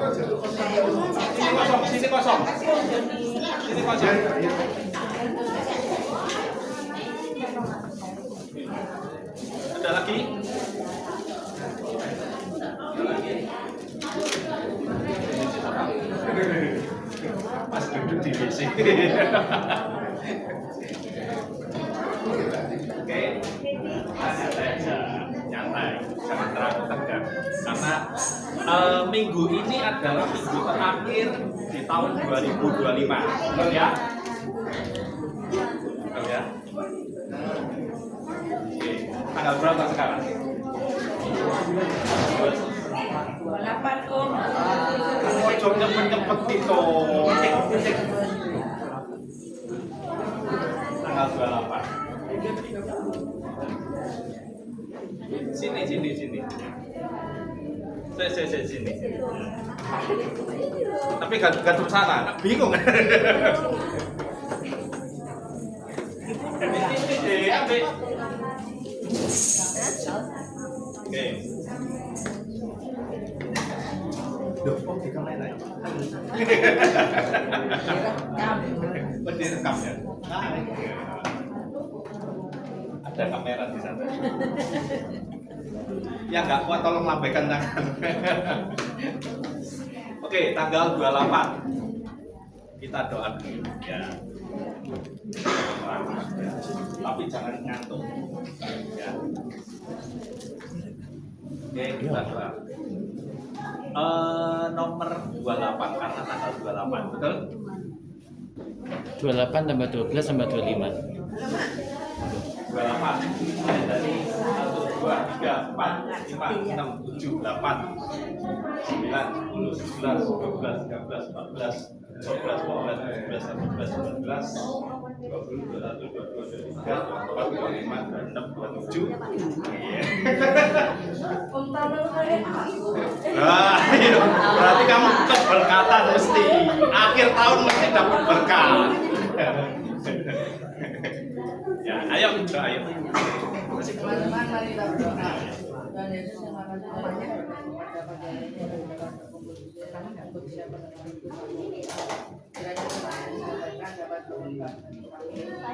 Sini kosong. Sini kosong. Ada lagi? Mas duduk di WC. Oke, nyantai, jangan terlalu tegang. Karena minggu ini adalah minggu terakhir di tahun 2025, ya. Ya. Oke, tanggal berapa sekarang? 8 Om. Ojo nyempet-nyempet itu. Tanggal 28. Sini. Sini. Tapi gantung sana, bingung. Ambil. Oke. Duh, kok dikamera ya? Direkam ya? Ada kamera di sana. Yang nggak kuat tolong lambaikan tangan. Oke, tanggal 28. Kita doa dulu ya. Tapi jangan ngantuk. Ya. Oke, kita doa. Nomor 28 karena tanggal 28, betul? 28 tambah 12 tambah 25. 28 dari 1, 2, 3, 4, 5, 6, 7, 8, 9, 10, 11, 12, 13, 14, 15, 16, 17, 18, 19, 20, 21, 22, 23, 24, 25, 26, 27. Nah, berarti kamu keberkatan mesti. Akhir tahun mesti dapat berkah. Ya, ayo. Teman-teman mari kita berdoa. Tuhan Yesus yang Maha Kuasa, kiranya Tuhan disampaikan dapat berubah.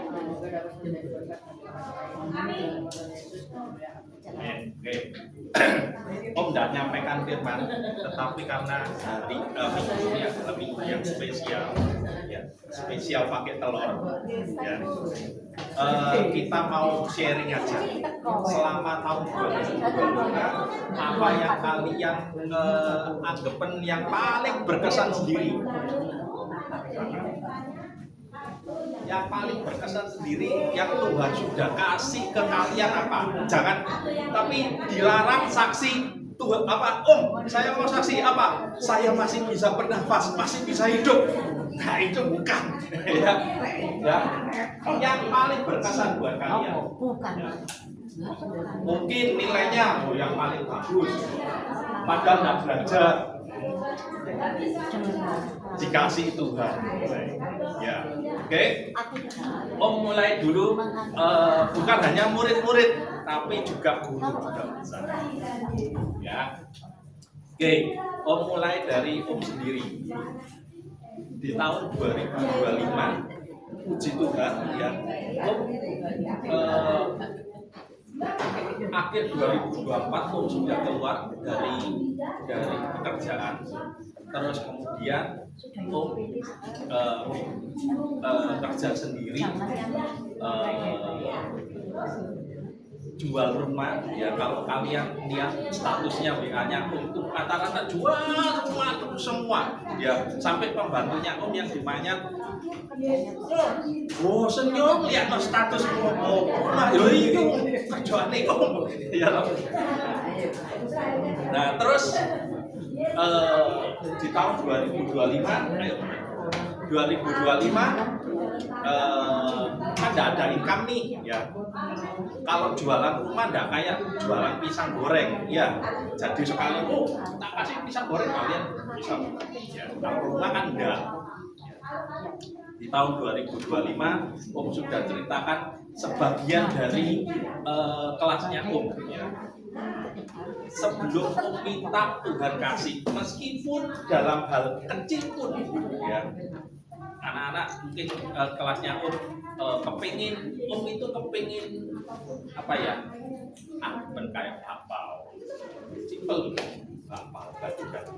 Semoga dapat menjadi berkat bagi orang lain. Yesus Oke. Om tidak nyampaikan firman, tetapi karena hari minggu ini adalah minggu yang spesial, ya, spesial pakai telur, ya. Kita mau sharing aja selama tahun 2025 apa yang kalian anggapan yang paling berkesan sendiri. Yang paling berkesan sendiri yang Tuhan sudah kasih ke kalian apa? Jangan, tapi dilarang saksi Tuhan apa? Om, saya mau saksi apa? Saya masih bisa bernafas, masih bisa hidup. Nah itu bukan, ya. Yang paling berkesan buat kalian. Ya. Mungkin nilainya yang paling bagus, padahal nggak belajar. Dikasih Tuhan, ya, oke. Om mulai dulu, bukan hanya murid-murid, tapi juga guru juga bisa, ya. Oke, Om mulai dari Om sendiri. Di tahun 2025, puji Tuhan, ya, Om akhir 2024 Om sudah keluar dari pekerjaan. Terus kemudian Om kerja sendiri, jual rumah. Ya kalau kalian lihat statusnya WA-nya Om itu kata-kata jual rumah semua, ya sampai pembantunya Om yang dimanya oh senyum lihat status Om, nah itu kerjaan Om, ya. Nah terus di tahun 2025 kan tidak ada income nih, ya. Kalau jualan rumah tidak kayak jualan pisang goreng, ya. Jadi sekali tak kasih pisang goreng kalian bisa, ya. Kalau rumah kan enggak. Di tahun 2025 Om sudah ceritakan sebagian dari kelasnya Om, ya. sebelum Om minta Tuhan kasih, meskipun dalam hal kecil pun, ya anak-anak mungkin kelasnya kepingin itu kepingin apa ya, kayak hafal simpel, hafal gadu-gadu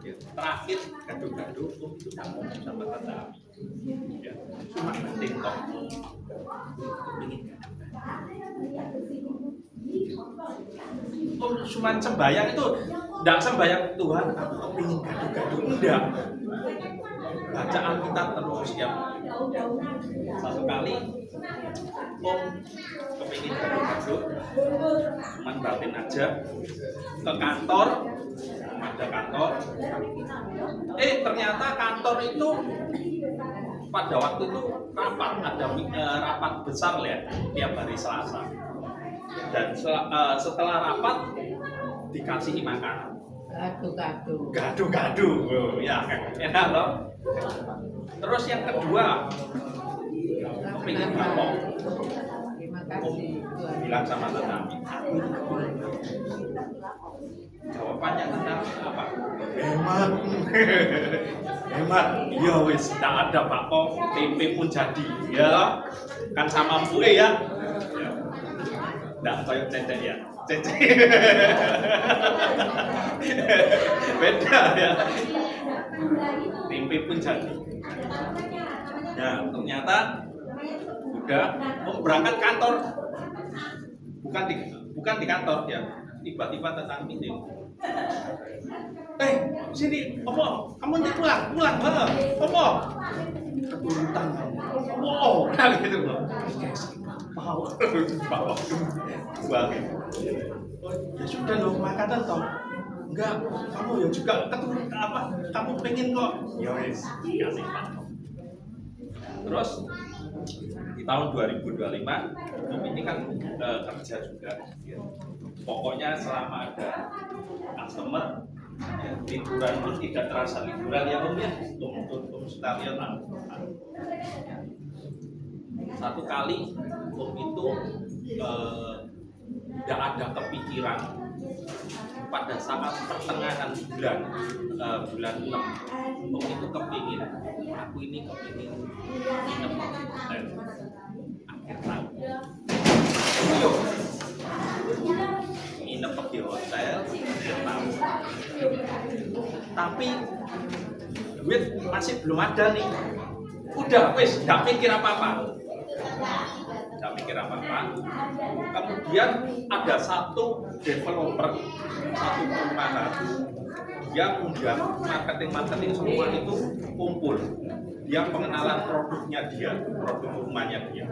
ya. Terakhir gadu-gadu itu tak ngomong sama tante ya, cuma penting kok kepingin cuma sembahyang itu enggak sembahyang Tuhan aku kepingin gadu-gadu, enggak, baca Alkitab terus ya. Satu kali Om kepingin gadu-gadu, cuman batin aja ke kantor, ada kantor. Ternyata kantor itu pada waktu itu rapat, ada rapat besar ya tiap hari Selasa. Dan setelah rapat dikasih makanan. Gadu-gadu, ya enak loh. Terus yang kedua, kepingin bapok. Bilang sama tetangga, jawabannya tentang apa? Hemat, hemat. Ya wis, tidak ada bapok, tempe pun jadi, ya kan sama gue ya. Tidak kayak cecek ya, cecek. Beda ya. Tempe pun jadi. Nah, ternyata udah berangkat kantor, bukan di kantor ya. Tiba-tiba tetangga meeting. Sini, Opo, kamu nanti pulang, Opo. Keturutan kamu. Wow, kayak gitu loh. Mau bawa uang. Oh, ya sudah loh, makanan toh. Enggak, kamu ya juga keturutan apa? Kamu pengen kok. Ya wis, kasih Pak. Terus di tahun 2025 Om ini kan kerja juga ya. Pokoknya selama ada customer ya, liburan pun tidak terasa liburan ya Om ya, untuk sekalian satu kali Om itu tidak ada kepikiran pada saat pertengahan bulan 6 Om itu kepingin, aku ini kepingin nginep hotel akhir tahun. Ayo, nginep di hotel akhir tahun. Tapi duit masih belum ada nih. Udah, wes, nggak mikir apa-apa. Kemudian ada satu developer, satu perumahan yang undang marketing semua itu kumpul. Dia pengenalan produknya dia, produk rumahnya dia.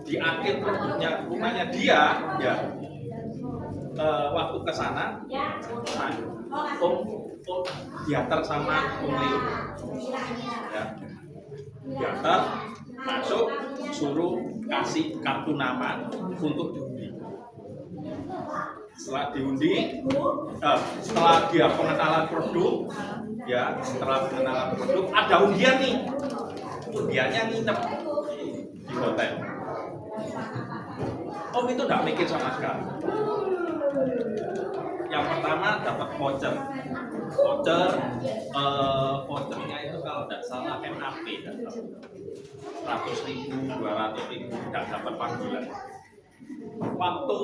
Di akhir produknya rumahnya dia, ya waktu ke sana, Om diantar sama Om Leo. Ya. Diantar, masuk, suruh kasih kartu nama untuk diundi. Setelah diundi, setelah dia pengenalan produk, ya setelah pengenalan produk ada undian nih. Undiannya nginep di hotel. Om itu nggak mikir sama sekali. Yang pertama dapat voucher. Vouchernya itu kalau tidak salah MAP, 100.000, 200.000, tidak dapat panggilan. Waktu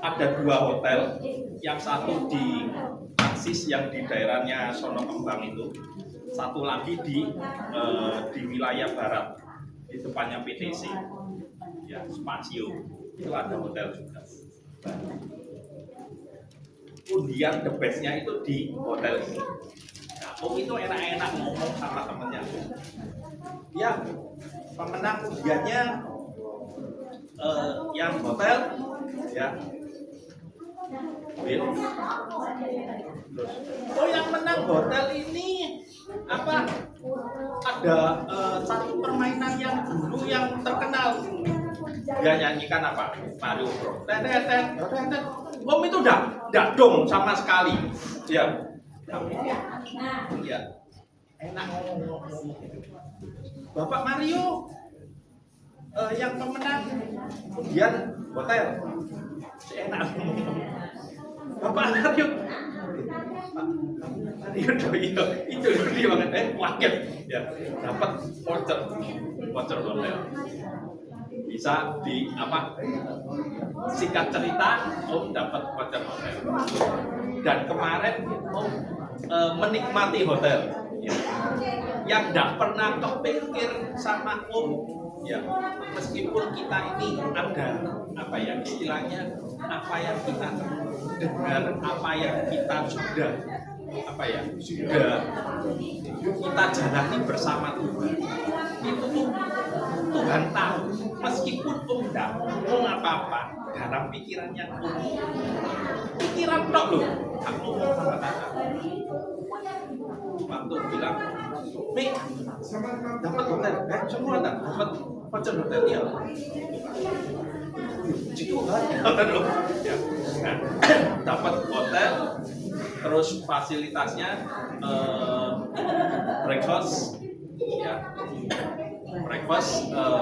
ada 2 hotel, yang satu di Aksis yang di daerahnya Sono Kembang itu, satu lagi di wilayah barat di depannya PTC, ya Spasio, itu ada hotel juga. Undian the bestnya itu di hotel ini. Nah, Om itu enak-enak ngomong sama temennya. Ya, pemenang undiannya yang hotel, ya. Bill. Oh, yang menang hotel ini apa? Ada satu permainan yang dulu yang terkenal. Dia nyanyikan apa? Mario Bros. Om itu enggak dong sama sekali. Ya. Ya. Enak ngomong. Bapak Mario. yang pemenang kemudian hotel enak Bapak Aryo Aryo itu dia banget wakil ya dapat voucher hotel bisa di apa singkat cerita dapat voucher hotel dan kemarin menikmati hotel ya. Yang tidak pernah kepikir sama ya meskipun kita ini ada apa ya istilahnya apa yang kita dengar apa yang kita sudah apa ya sudah kita jalani bersama Tuhan itu tuh Tuhan tahu meskipun tidak ngomong apa-apa dalam pikirannya pikiran tok loh aku ngomong sama kakak waktu bilang Mik dapat hotel semua dapat voucher hotel ya itu ya nah, dapat hotel terus fasilitasnya breakfast ya breakfast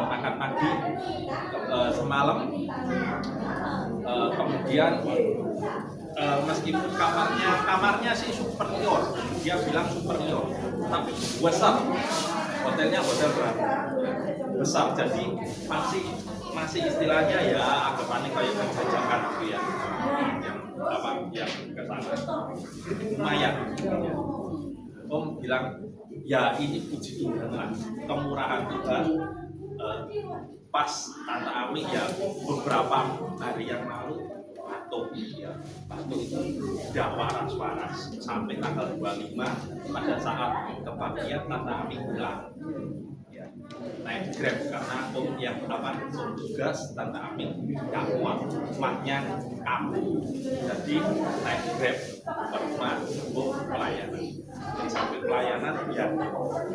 makan pagi semalam kemudian meskipun kamarnya sih superior dia bilang superior tapi besar hotelnya hotel berapa besar jadi masih istilahnya ya anggapannya kayak penjajakan gitu ya yang apa yang kesana lumayan Om bilang ya ini puji Tuhan lah kemurahan Tuhan pas Tante Ami ya beberapa hari yang lalu batuk ya batuk itu udah waras sampai tanggal 25 pada saat kebagian Tante Ami pulang ya naik Grab karena yang apa tugas Tante Ami nggak kuat rumahnya kamu jadi naik Grab ke rumah untuk pelayanan jadi sampai pelayanan ya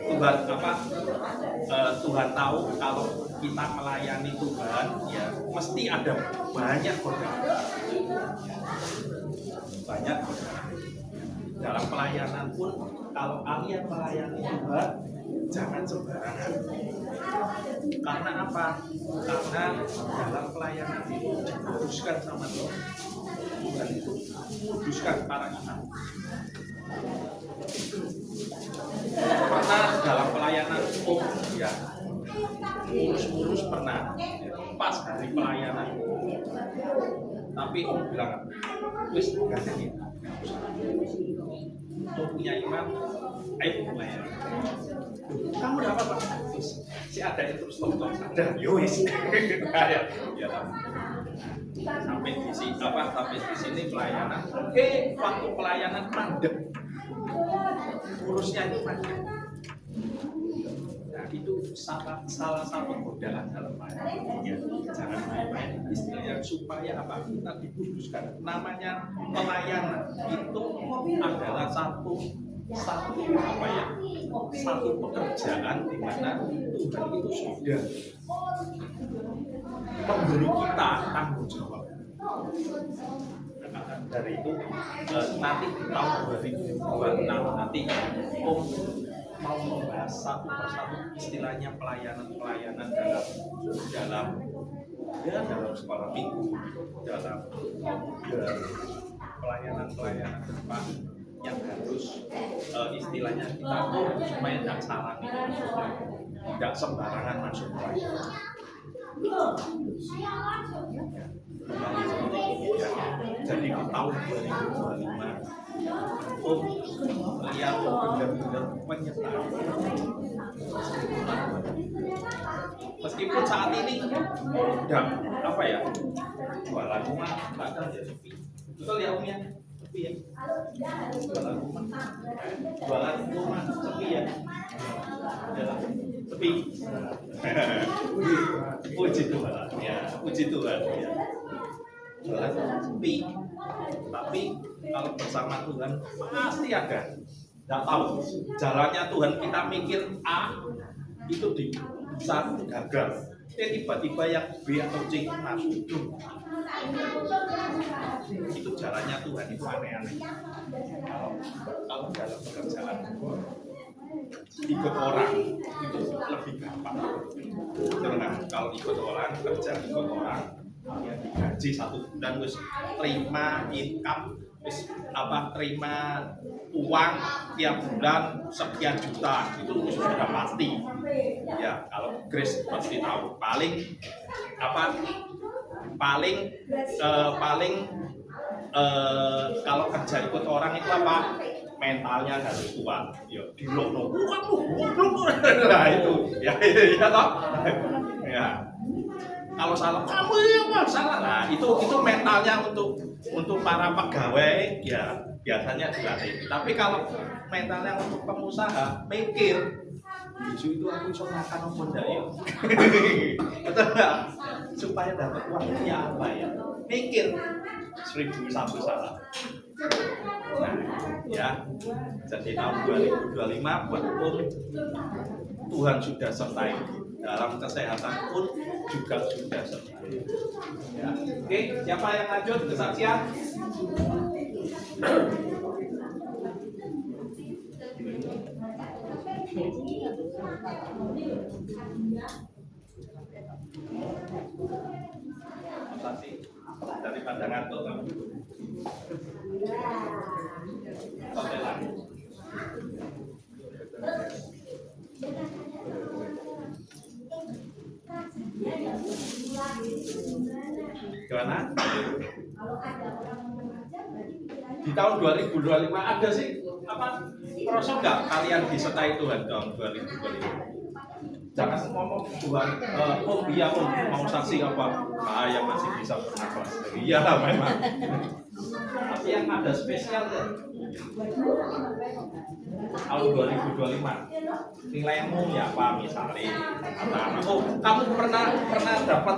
Tuhan apa Tuhan tahu kalau kita melayani Tuhan ya mesti ada banyak godaan banyak dalam pelayanan pun kalau kalian melayani Tuhan jangan sembarangan karena apa? Karena dalam pelayanan itu dikuduskan sama Tuhan Tuhan itu kuduskan para anak karena dalam pelayanan ya urus pernah pas hari pelayanan tapi bilang wis gak ada ya punya iman ayo melayani kamu udah apa Pak? Si ada itu terus tonton ada yowis ya sampai di sini sampai di sini pelayanan waktu pelayanan mandek urusnya itu mandek nah itu salah satu godaan dalam pelayanan ya jangan main-main istilahnya supaya apa kita dikuduskan namanya pelayanan itu adalah satu apa ya satu pekerjaan di mana Tuhan itu sudah memberi kita tanggung jawab dari itu nanti tahun 2026 nanti mau membahas satu persatu istilahnya pelayanan dalam sekolah minggu dalam pelayanan depan yang harus istilahnya kita supaya tidak salah tidak sembarangan masuk pelayanan jadi di tahun 2025 beliau benar-benar menyertai meskipun saat ini udah apa ya jualan rumah nggak ada ya sepi betul ya Om ya sepi ya jualan rumah sepi ya sepi puji Tuhan ya puji Tuhan ya jualan sepi tapi kalau bersama Tuhan pasti ada nggak tahu jalannya Tuhan kita mikir A itu bisa gagal tiba-tiba yang B atau C masuk itu jalannya Tuhan itu aneh-aneh kalau dalam pekerjaan ikut orang itu lebih gampang kalau ikut orang kerja ikut orang ya digaji 1 bulan terus terima income terus terima uang tiap bulan sekian juta itu sudah pasti ya. Kalau Grace pasti tahu paling kalau kerja ikut orang itu mentalnya harus kuat ya di lono nah itu ya toh ya. Kalau salah kamu yang salah, nah itu mentalnya untuk para pegawai ya biasanya dilatih. Tapi kalau mentalnya untuk pengusaha mikir itu aku bisa makan apa enggak ya betul enggak, supaya dapat uangnya apa ya, mikir 1001 salah. Nah ya, jadi tahun 2025 buat Tuhan sudah sertai dalam kesehatan pun juga sudah sertai ya. Oke, siapa yang lanjut kesaksian? Saksi dari pandangan tuh sampai lagi. Gimana? Di tahun 2025 ada sih merasa nggak kalian disertai Tuhan tahun 2025? Jangan ngomong Tuhan, iya mau saksi apa? Saya masih bisa bernafas. Iya lah memang. Tapi yang ada spesial kan? Tahun 2025 nilaimu ya apa misalnya? Kamu pernah dapat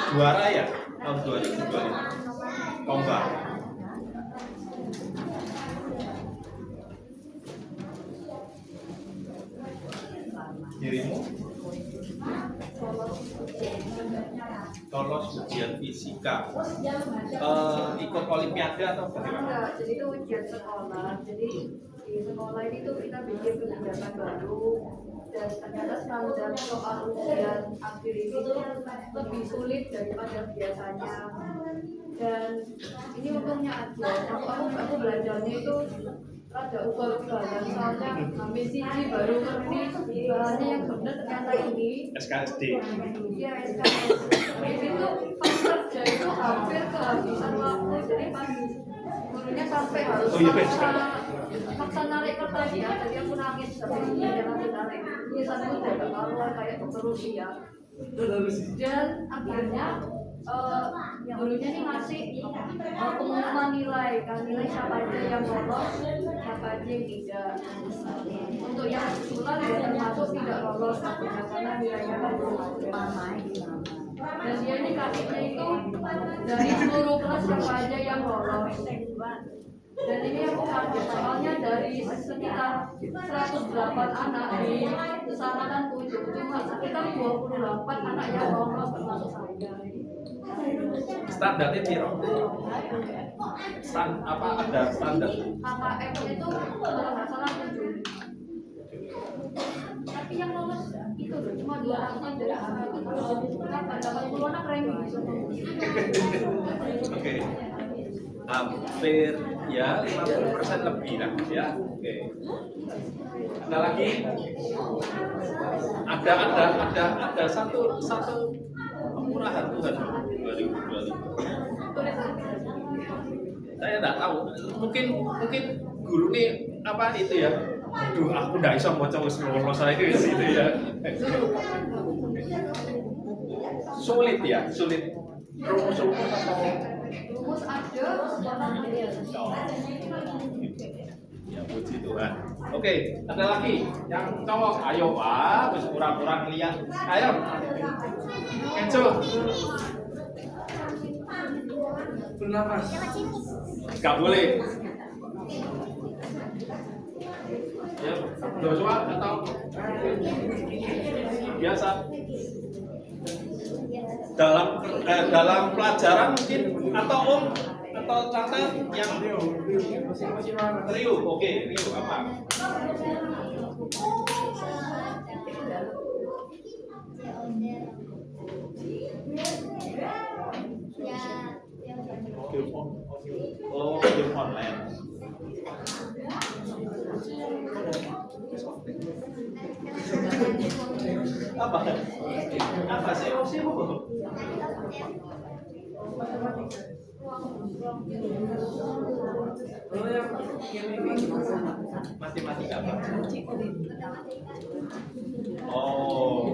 juara ya tahun 2025? Lomba. Dirimu lolos ujian fisika, ikut olimpiade atau bagaimana? Enggak, jadi itu ujian sekolah. Jadi di sekolah ini tuh kita bikin kegiatan baru dan ternyata standar soal ujian akhir ini tuh lebih sulit daripada biasanya. Dan ini untungnya aja, aku belajarnya itu ada ugal-ugalan, soalnya hampir siji baru ngerti bahannya yang benar ternyata ini SKSD. Iya, SKS itu pas kerja itu hampir kehabisan waktu, jadi pas gurunya sampai harus maksa narik kertasnya, jadi aku nangis sampai sini jangan ditarik. Tulisanku udah gak karuan kayak terus ya. Dan akhirnya gurunya nih ngasih pengumuman nilai siapa aja yang lolos, siapa aja yang tidak. Untuk yang kebetulan ya termasuk tidak lolos karena nilainya kan belum ada. Dan dia ini kasihnya itu dari seluruh kelas siapa aja yang lolos. Dan ini aku kaget soalnya dari sekitar 108 anak di Kecamatan Pucuk cuma sekitar 28 anak yang lolos termasuk saya. Standarnya piro? Ada standar? KKM itu kalau nggak salah 7. Tapi yang lolos itu loh cuma 200 dari anak itu dapat 10 anak ranking. Oke. Hampir ya 50% lebih lah ya. Oke. Ada lagi? Ada satu kemurahan Tuhan 2025. Saya tidak tahu. Mungkin guru nih itu ya. Aduh, aku tidak bisa baca semua saya gitu ya. Sulit ya, sulit. Rumus ada ya puji Tuhan. Oke, ada lagi yang cowok. Ayo Pak, wis pura-pura ngeliat. Ayo. Kenco. Bernapas. Gak boleh. Ya, Joshua atau biasa. Dalam pelajaran mungkin atau atau tante yang Rio, oke, Rio apa? Oh, game online. Apa? Apa sih? Oh, sih. Matematika apa? Oh.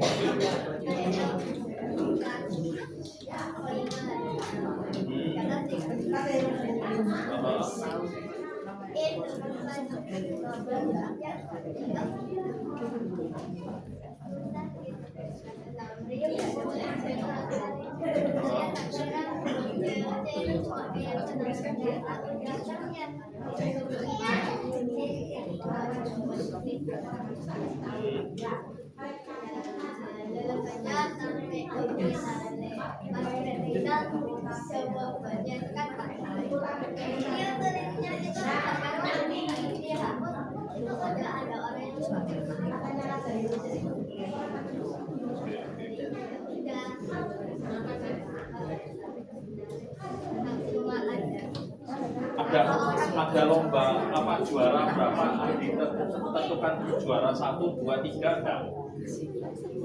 Ada lomba apa juara berapa ditentukan juara 1, 2, 3 enggak?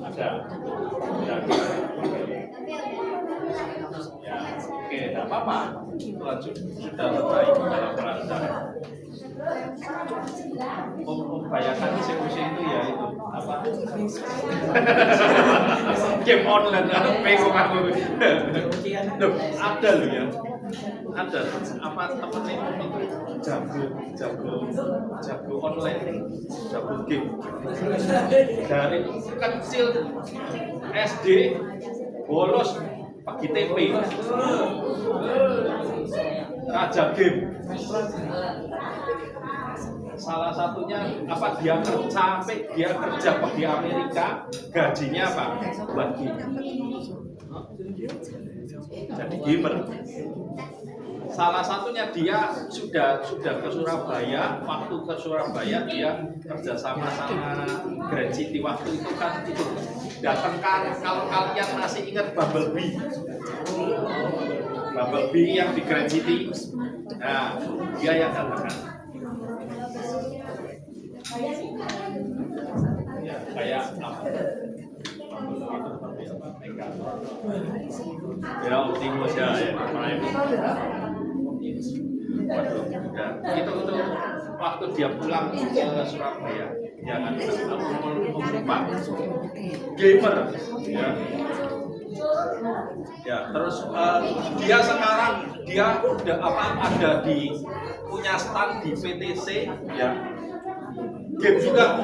Ada. Ya, oke, enggak apa-apa. Lanjut sudah baik dalam belajar. Bayangkan usia itu ya itu apa? Game online bingung aku. Loh, ada loh ya. Ada apa temennya itu jago online, jago game dari kecil SD bolos pagi TP raja game. Salah satunya apa dia kerja di Amerika, gajinya apa buat game, jadi gamer. Salah satunya dia sudah ke Surabaya. Waktu ke Surabaya dia kerjasama sama Grand City. Waktu itu kan itu datang kan, kalau kalian masih ingat Bumblebee yang di Grand City, nah dia yang datang kan. Ya, kayak apa? Ya Optimus ya, itu waktu dia pulang ke Surabaya, dia kan rumah gamer, ya terus dia sekarang dia udah ada di punya stand di PTC ya, game juga.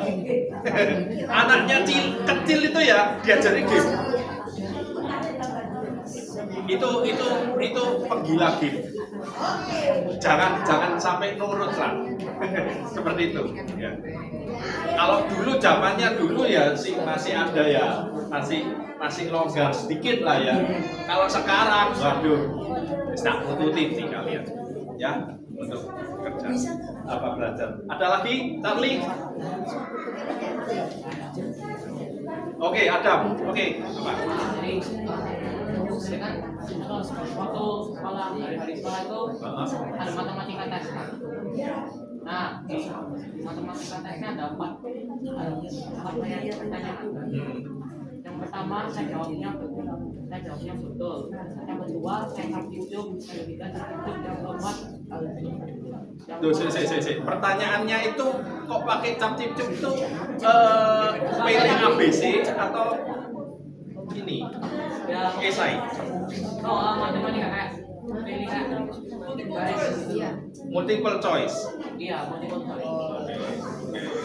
Anaknya kecil itu ya diajari game. Itu penggila game. Jangan sampai nurut lah. Seperti itu ya. Kalau dulu zamannya dulu ya sih masih ada ya, masih longgar sedikit lah ya. Kalau sekarang waduh tak nututin sih kalian ya untuk kerja apa belajar. Ada lagi Charlie? Oke, Adam. Oke, apa? Waktu sekolah hari sekolah itu ada matematika tes. Nah, di matematika tesnya ada empat pertanyaan. Yang pertama saya jawabnya betul. Yang kedua saya substitut, yang ketiga substitut, yang keempat Tuh, pertanyaannya itu kok pakai cap-cip-cip itu pilih ABC atau ini? ya Esai? matematika kayak pilih kayak Multiple choice. iya multiple choice.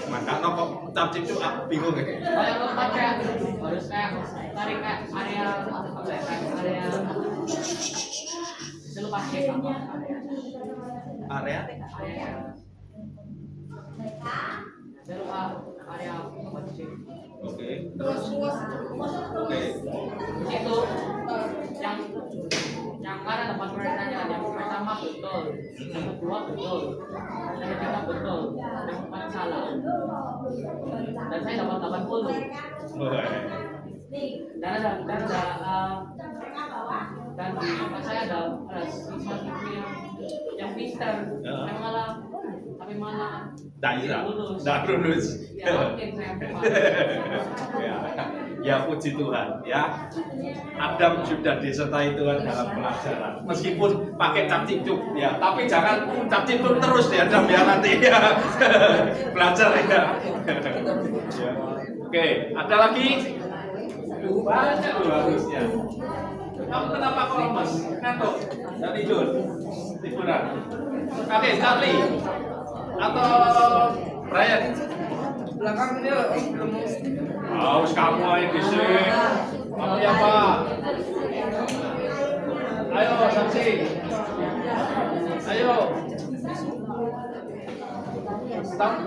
Makanya kok cap-cip-cip aku bingung ya. Kalau yang keempat kayak harus kayak tarik kayak area itu lupa cek apa Area? saya lupa area apa cek. Oke. Terus? Oke. Itu yang kan ada empat pertanyaan. Yang pertama betul, yang kedua betul, yang ketiga betul, yang keempat salah. Dan saya dapat 80. Dan Dan di tempat saya ada siswa siswi yang pintar, tapi malah tidak lulus. lulus. Ya mungkin saya Ya puji Tuhan ya. Adam sudah disertai Tuhan dalam pelajaran. Meskipun pakai cap cincuk ya, tapi jangan cap cincuk terus ya Adam ya nanti ya. Belajar ya. Ya. Oke, ada lagi? Banyak loh harusnya. Kamu kenapa kok lemas? Ngantuk? Dan tidur? Tiduran? Oke, Charlie atau Brian? Belakang dia Harus kamu aja di sini. Kamu ya Pak. Ayo saksi. Ayo. Tahun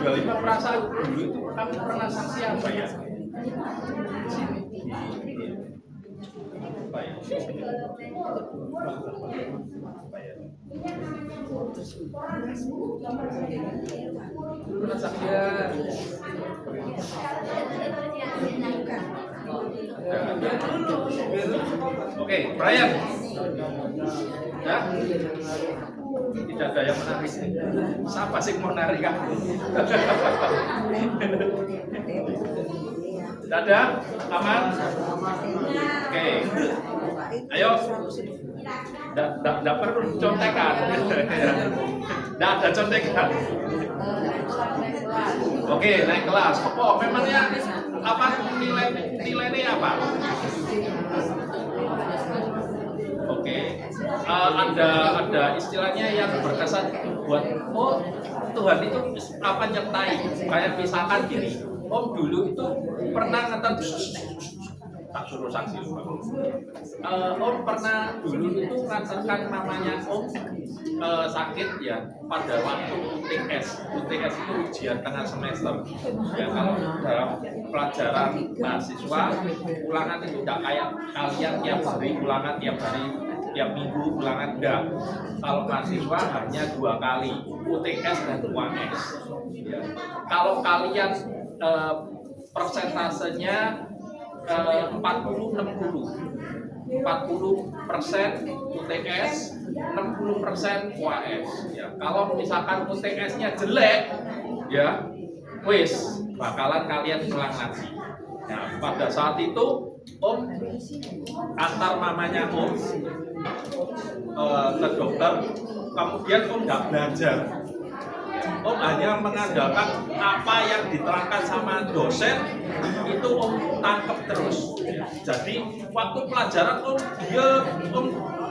2025 perasaan dulu itu kamu pernah saksi apa ya? Apa ya? Pernah saksi ya? Oke, Brian. Ya. Tidak ada yang menarik. Siapa sih mau narik aku? Tidak ada? Aman? Oke. Ayo. Tidak perlu contekan. Tidak ada contekan. Oke, naik kelas. Oh, memangnya apa nilainya apa? Oke, ada istilahnya yang berkesan buat Tuhan itu apa nyertai. Kayak misalkan gini, Om dulu itu pernah ngetem tak suruh saksi. Om pernah dulu itu ngantarkan namanya Om sakit ya pada waktu UTS. UTS itu ujian tengah semester. Ya kalau dalam pelajaran mahasiswa ulangan itu tidak kayak kalian tiap hari ulangan tiap hari tiap minggu ulangan enggak. Kalau mahasiswa hanya 2 kali UTS dan UAS. Ya. Kalau kalian persentasenya 40-60 40% UTS, 60% UAS. Ya, kalau misalkan UTS-nya jelek, ya, wis bakalan kalian ulang lagi. Nah, pada saat itu Om antar mamanya Om ke dokter, kemudian Om nggak belajar. Om hanya mengandalkan apa yang diterangkan sama dosen, itu Om tangkap terus. Jadi waktu pelajaran Om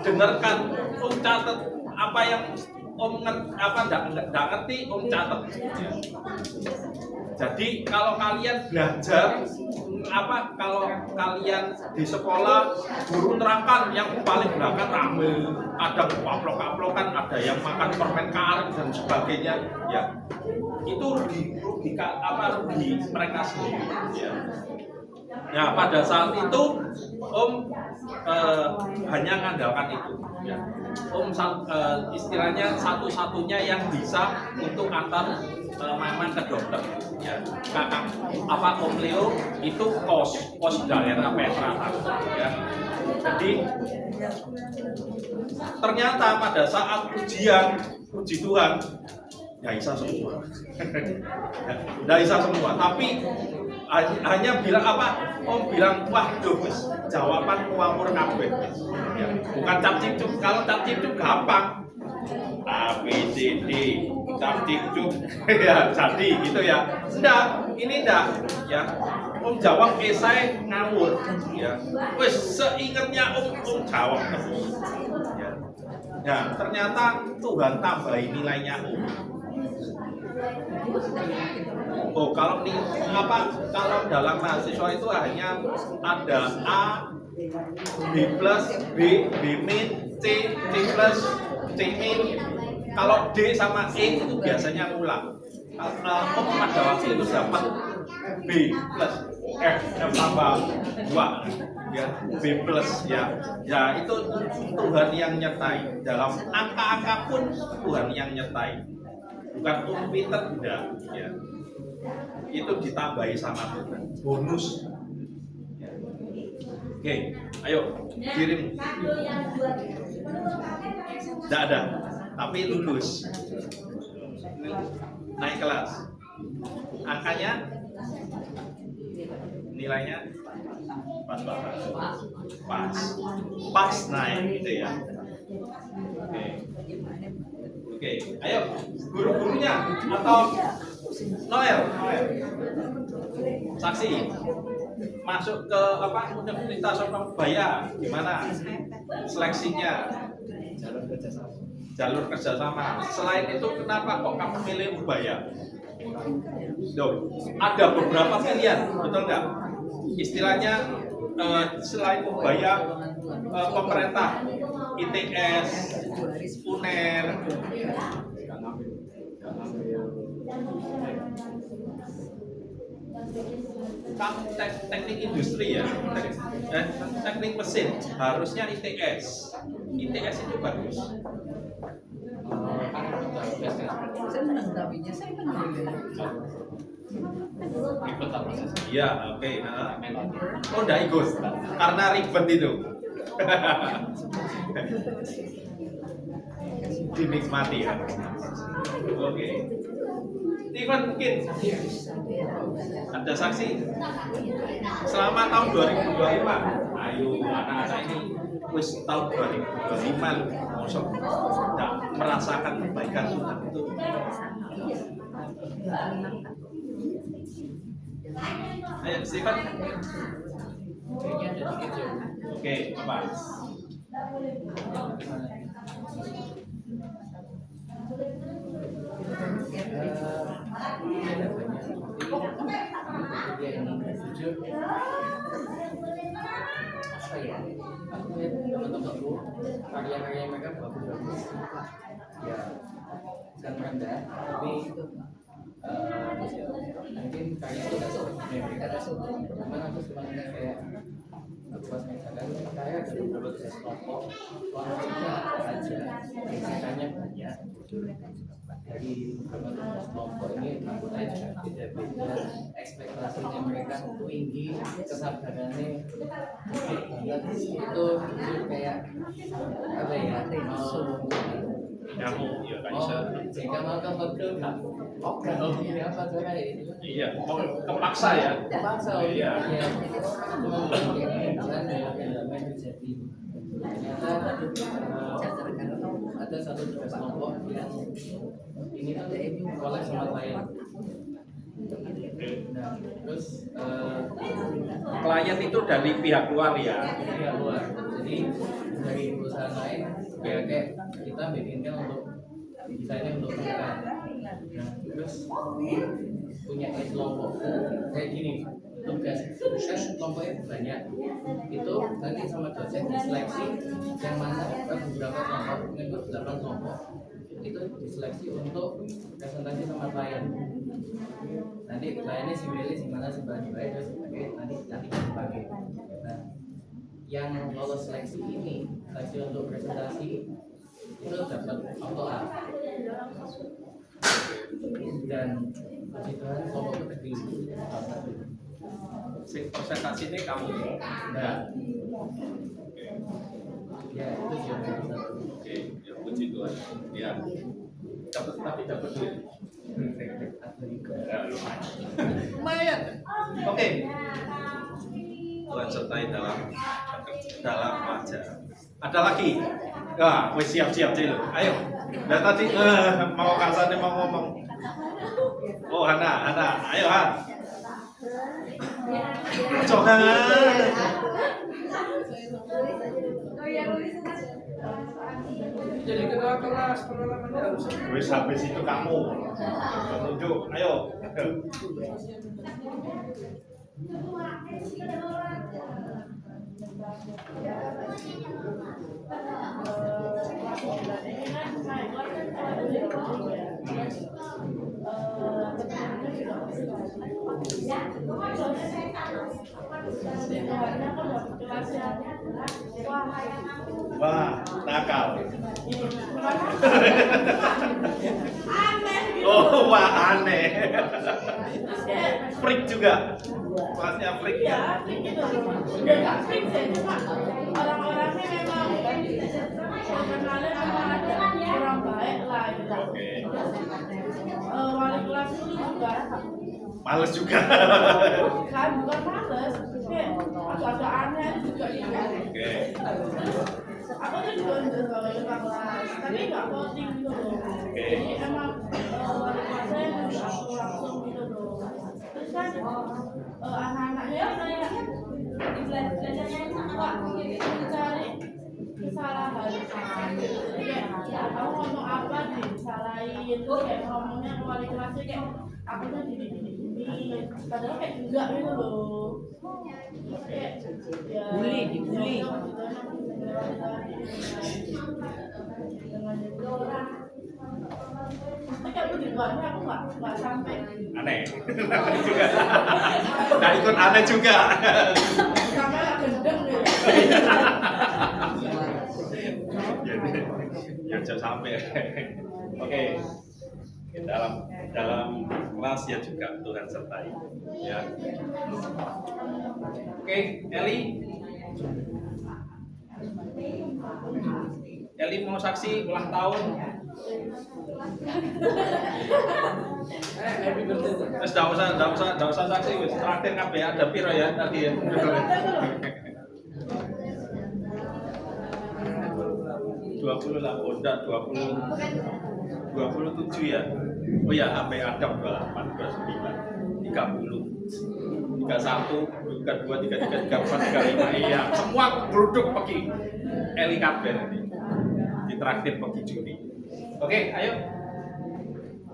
dengarkan, Om catat apa yang Om nggak ngerti, Om catat. Jadi kalau kalian belajar kalau kalian di sekolah guru terangkan yang paling belakang rame, ada kaplok-kaplokan, ada yang makan permen karet dan sebagainya, ya itu rugi mereka sendiri. Ya. Nah pada saat itu Om hanya mengandalkan itu. Ya. Om istilahnya satu-satunya yang bisa untuk antar mama ke dokter. Ya. Kakak Om Leo itu kos daerah Petra. Ya. Jadi ternyata pada saat uji Tuhan nggak bisa semua. Nggak bisa semua, tapi hanya bilang Om bilang, wah jawaban kuamur kabeh. Ya, bukan cap cincuk. Kalau cap cincuk gampang. A B C D cap cincuk ya jadi gitu ya. Ini enggak ya. Om jawab esai ngawur ya. Wes seingatnya Om jawab terus. Ya. Ya, ternyata Tuhan tambahin nilainya Om. Kalau kalau dalam mahasiswa itu hanya ada A, B plus, B min, C plus, C min. Kalau D sama E itu biasanya ulang. Om pada waktu itu dapat B plus, F tambah 2 ya, B plus ya. Ya itu Tuhan yang nyertai. Dalam angka-angka pun Tuhan yang nyertai. Bukan Om pinter tidak ya. Itu ditambahi sama Tuhan bonus ya. Oke, ayo kirim. Tidak ada, tapi lulus. Naik kelas. Angkanya, nilainya pas banget. Pas naik gitu ya. Oke, ayo guru-gurunya atau Noel, saksi masuk ke Universitas Surabaya, gimana seleksinya? Jalur kerjasama. Selain itu, kenapa kok kamu milih Ubaya? Ada beberapa pilihan, betul nggak? Istilahnya selain Ubaya, pemerintah, ITS, UNER, kamu teknik industri ya, teknik mesin, harusnya ITS. ITS itu bagus. Senang tapi saya menang. Iya, oke. Oh, enggak ikut karena ribet itu. Dinikmati ya. Oke. Steven mungkin ada saksi selama tahun 2025. Ayo anak-anak ini wis tahun 2025 masuk tidak merasakan kebaikan Tuhan itu. Ayo Steven. Oke, Bapak. Apa ya? Aku lihat teman-temanku karya-karya mereka bagus-bagus. Ya, bukan rendah, tapi mungkin karya itu tidak seperti mereka. Cuman aku cuma lihat kayak aku pas misalkan saya ada beberapa tugas kelompok, konfliknya apa aja, misalnya banyak. Dari beberapa tugas kelompok ini aku tanya juga beda-beda, ekspektasinya mereka tinggi, kesabarannya banget. Itu kayak apa ya? Kamu ya Kaisa. Jika mau ke hotel kan? Oke. Apa tuh kayak? Iya, mau kepaksa ya. Paksa. Iya. Cuma mungkin jalan yang terjadi. Ternyata ada satu tugas kelompok yang ini tuh kolek sama klien. Nah, terus Klien itu dari pihak luar ya. pihak luar. Jadi dari perusahaan lain kayak kita bikinnya untuk desainnya untuk mereka. Nah, terus punya kelompokku kayak gini. Tugas kan kelompoknya banyak. Itu nanti sama dosen diseleksi yang mana beberapa kelompok, itu 8 kelompok. Itu diseleksi untuk presentasi sama klien. Nanti kliennya si pilih si mana si baik terus nanti dipakai. Nah, yang lolos seleksi ini, seleksi untuk presentasi itu dapat auto A. Dan puji Tuhan kelompok itu terpilih salah satu. Presentasi ini kamu. Nah, ya itu yang satu. Oke, ya puji Tuhan. Ya. Dapat duit. Ya, lumayan. Oke. Tuhan sertai dalam wajah. Ada lagi? Wah, wis siap-siap sih lo. Ayo. Dan tadi mau Kasane mau ngomong. Oh, Hana. Ayo, Han. Jangan. Jadi ketua kelas pengalamannya harus Wis habis itu kamu. Tunjuk. Ayo. Wah, nakal. Oh, wah aneh. Freak juga. Kelasnya freak Iya, ya. freak gitu loh. Udah nggak freak sih, cuma orang-orangnya memang terkenalnya memang ada kurang baik lah gitu. Oke. Wali kelas itu juga Males juga. bukan males, kayak agak-agak aneh juga gitu. Oke. Aku tuh juga udah sebagai ketua kelas, tapi nggak voting gitu loh. Jadi emang wali kelasnya yang aku langsung gitu loh. Terus kan anak-anaknya kayak belajarnya suka mencari kesalahan. Jadi kayak kamu ngomong apa disalahin, terus kayak ngomongnya ke wali kelasnya kayak aku tuh gini. Padahal kayak enggak gitu loh. Kayak ya dibully. Tapi kalau dibuatnya aku nggak sampai. Aneh. Aneh juga. Nah, ikut aneh juga. Sampai lah gendeng gitu. Ya jangan sampai. Oke. Dalam kelas ya juga Tuhan sertai. Ya. Oke, Eli. Eli mau saksi ulang tahun. Happy birthday. Terus enggak usah saksi wis traktir kabeh ada piro ya tadi ya. 20 lah, oh enggak 27 ya. Oh ya, sampai Adam 28, 29, 30, 31, 32, 33, 34, 35. Iya, semua produk pergi. Eli kabeh nanti. Ditraktir pergi juri. Oke, ayo.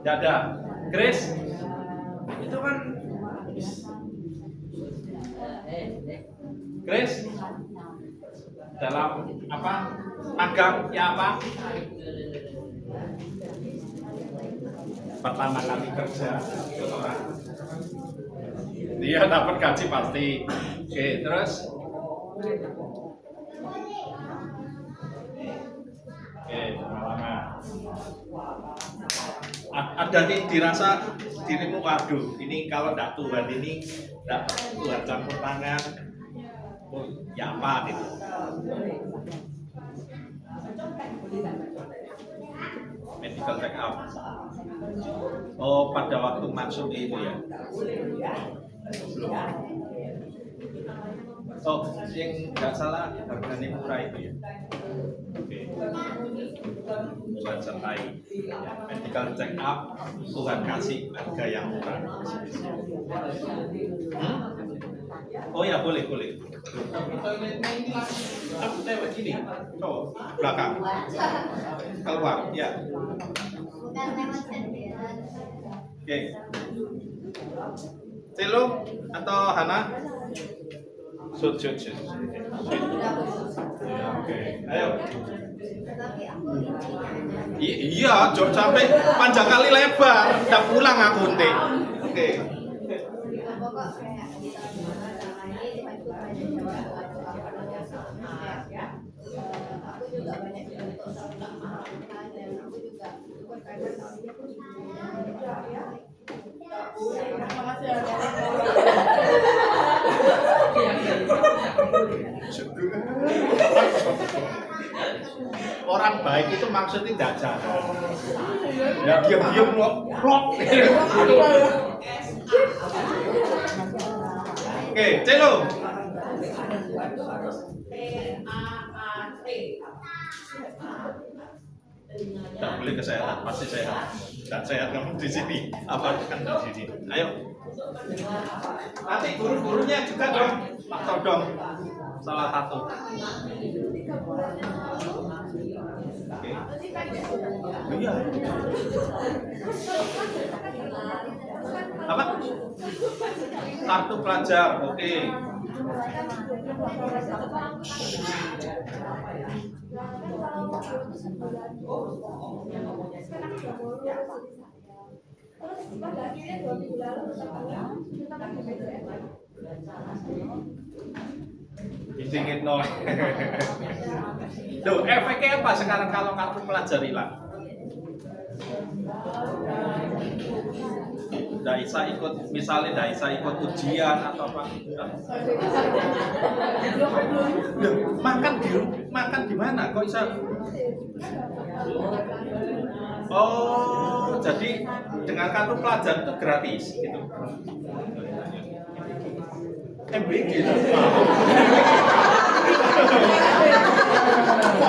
Dada. Grace. Itu kan Grace. Dalam apa? Magang ya apa? Pertama kali kerja orang. Dia dapat gaji pasti. Oke, terus oke, pengalaman. Ada nih dirasa dirimu waduh, ini kalau tidak Tuhan ini tidak Tuhan campur tangan. Oh, ya apa gitu. Medical check up. Oh, pada waktu masuk itu ya. Belum. Oh, yang nggak salah harganya murah itu ya. Oke. Tuhan sertai. Medical check up, Tuhan kasih harga yang murah. Oh ya, boleh. toiletnya ini aku tewek gini. Oh, belakang. Keluar, ya. Oke. Celo atau Hana? Shoot. Ya, oke. Ayo. Iya, jangan sampai panjang kali lebar. Udah pulang aku nanti. Oke. Orang baik itu maksudnya tidak jahat. Ya diam-diam blok. Oke, Celo. Tidak boleh kesehatan, pasti sehat. Dan sehat kamu di sini, apa kan di sini. Ayo. Nanti guru-gurunya juga dong, Pak Todong. Salah satu. Oke. Iya. Apa? Kartu pelajar, oke. Dingin no. Duh, efeknya apa sekarang kalau kartu pelajar hilang? Daisa ikut, misalnya Daisa ikut ujian atau apa? Loh, makan di mana? Kok bisa? Oh, jadi dengan kartu pelajar itu gratis gitu. MBG lah.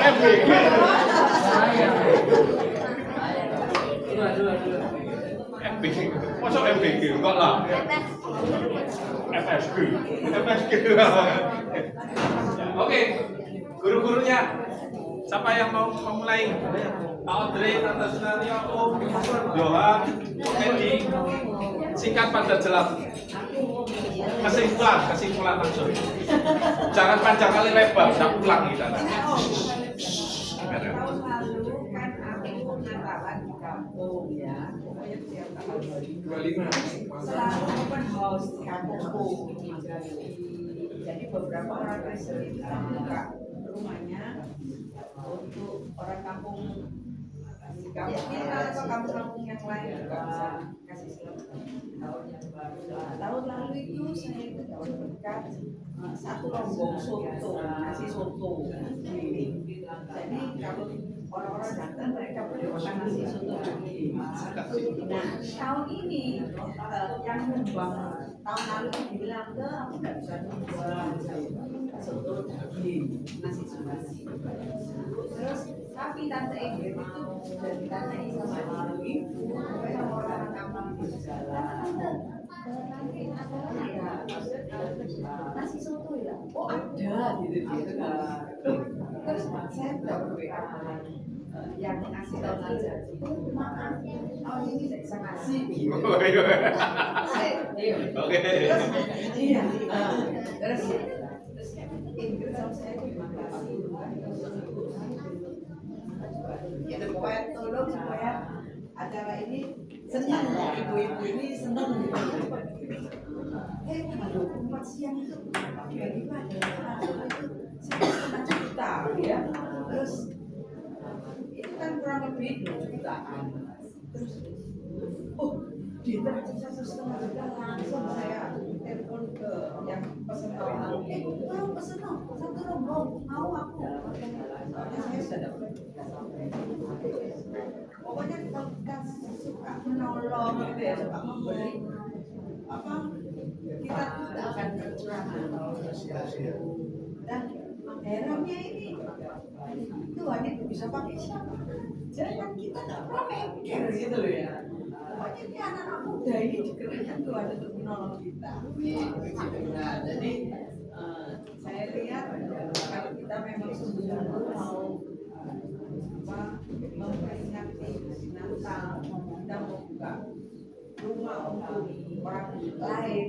MBG. MBG. Masa MBG? Enggak lah. FSG. Oke, guru-gurunya. Siapa yang mau memulai? Pak Audrey, Tante Sunario, Om, Johan, Edi, singkat padat jelas. Kesimpulan langsung. Jangan panjang kali lebar, kita pulang kita. Tahun lalu kan aku Natalan di kampung ya, pokoknya setiap tanggal 25 selalu open house di kampungku. Jadi beberapa orang Kristen itu buka rumahnya untuk orang kampung di kampung kita atau kampung-kampung yang lain juga bisa kasih selamat tahun yang baru. Tahun lalu itu saya itu dapat berkat satu rombong soto, nasi soto. Jadi kalau orang-orang datang mereka boleh makan nasi soto lagi. Nah tahun ini yang nyumbang tahun lalu bilang ke aku nggak bisa nyumbang soto daging, nasi soto. Terus tapi tante Egel itu dari tante sama ibu sama orang kampung di jalan. Nasi soto ya? Oh ada gitu. Terus saya dapat WA yang ngasih tahu aja. Maaf, tahun ini tidak bisa ngasih. Oke. Iya. Terus Ingrid sama saya terima kasih. Ya supaya tolong supaya acara ini senang, ibu-ibu ini senang gitu. Kalau 4 siang itu bagaimana? Saya setengah juta ya. Terus itu kan kurang lebih 2 jutaan. Terus di transaksi 1,5 juta langsung saya telepon ke yang pesen orang. Mau pesen dong, satu rombong, mau aku. Soalnya saya sudah dapat. Pokoknya kalau kita suka menolong gitu ya, suka memberi apa, kita tidak akan kekurangan. Dan herannya ini Tuhan itu bisa pakai siapa? Jangan kita nggak pernah mikir gitu loh ya. Pokoknya ini anak-anak muda ini dikerjakan Tuhan untuk menolong kita. Nah, jadi saya lihat kalau kita memang sungguh-sungguh mau memperingati Natal, kita mau buka rumah untuk orang lain,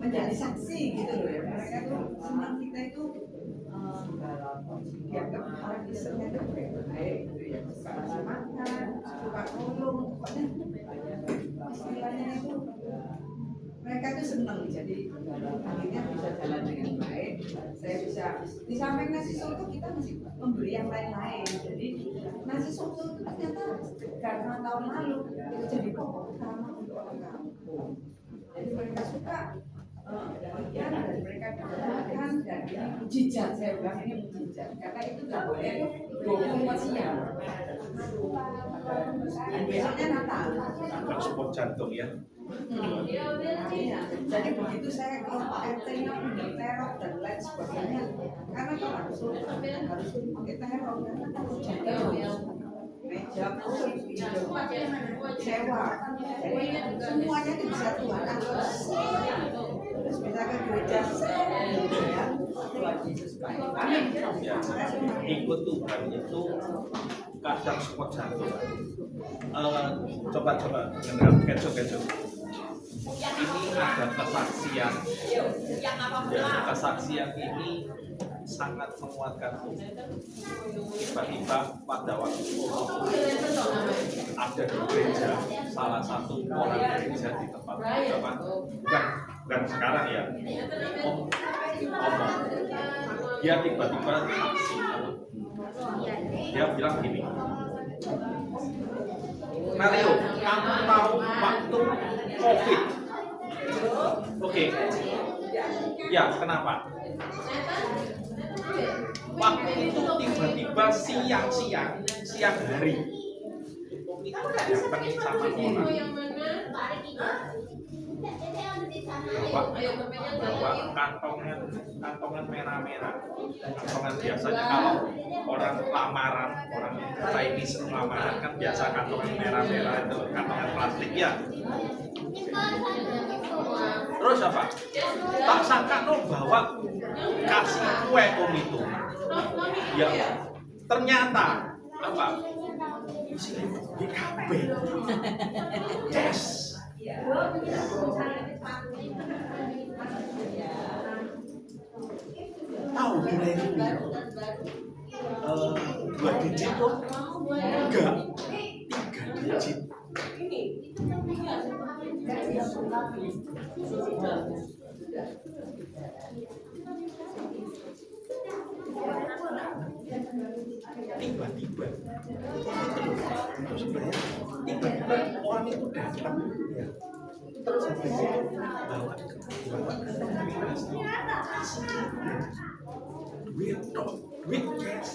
menjadi saksi gitu loh ya. Mereka tuh senang kita itu dianggap orang Kristen itu baik gitu ya, suka kasih makan, suka nolong, pokoknya istilahnya itu mereka itu senang. Jadi akhirnya bisa jalan dengan baik. Saya bisa di samping nasi soto kita masih memberi yang lain-lain. Jadi nasi soto itu ternyata karena tahun lalu itu jadi pokok utama untuk orang kampung. Jadi mereka suka bagian dan mereka makan dan ini mujizat. Saya bilang ini mujizat karena itu nggak boleh 24 siang. Dan besoknya Natal. Sampai support jantung ya. Iya. Jadi begitu saya ke Pak RT-nya punya teror dan lain sebagainya. Karena kalau harus pakai teror karena kalau jaga meja kursi sewa. Jadi semuanya itu bisa Tuhan atur. Terus bisa ke gereja ya. Tuhan Yesus baik. Amin. Ya, ikut Tuhan itu kadang support jantung. Coba dengar kecoh. Ini ada kesaksian. Dan kesaksian ini sangat menguatkan. Tiba-tiba pada waktu ada di gereja, salah satu orang gereja di tempat perjamuan, dan sekarang ya, ngomong, dia tiba-tiba saksi. Dia bilang gini, Mario, kamu tahu waktu COVID? Oke. Ya, kenapa? Waktu itu tiba-tiba siang hari. Om itu datang sama orang. Bawa kantongan merah-merah. Kantongan biasanya kalau orang lamaran, orang Chinese lamaran kan biasa kantongan merah-merah itu, kantongan plastik ya. Terus apa? Tak sangka bawa kasih kue om itu. Ya, ternyata apa? GKB. Yes. Tahu nilainya berapa? 2 digit kok? Enggak, 3 digit. Tiba-tiba itu sebenarnya tiba-tiba orang itu datang ya. Terus habis itu bawa duit cash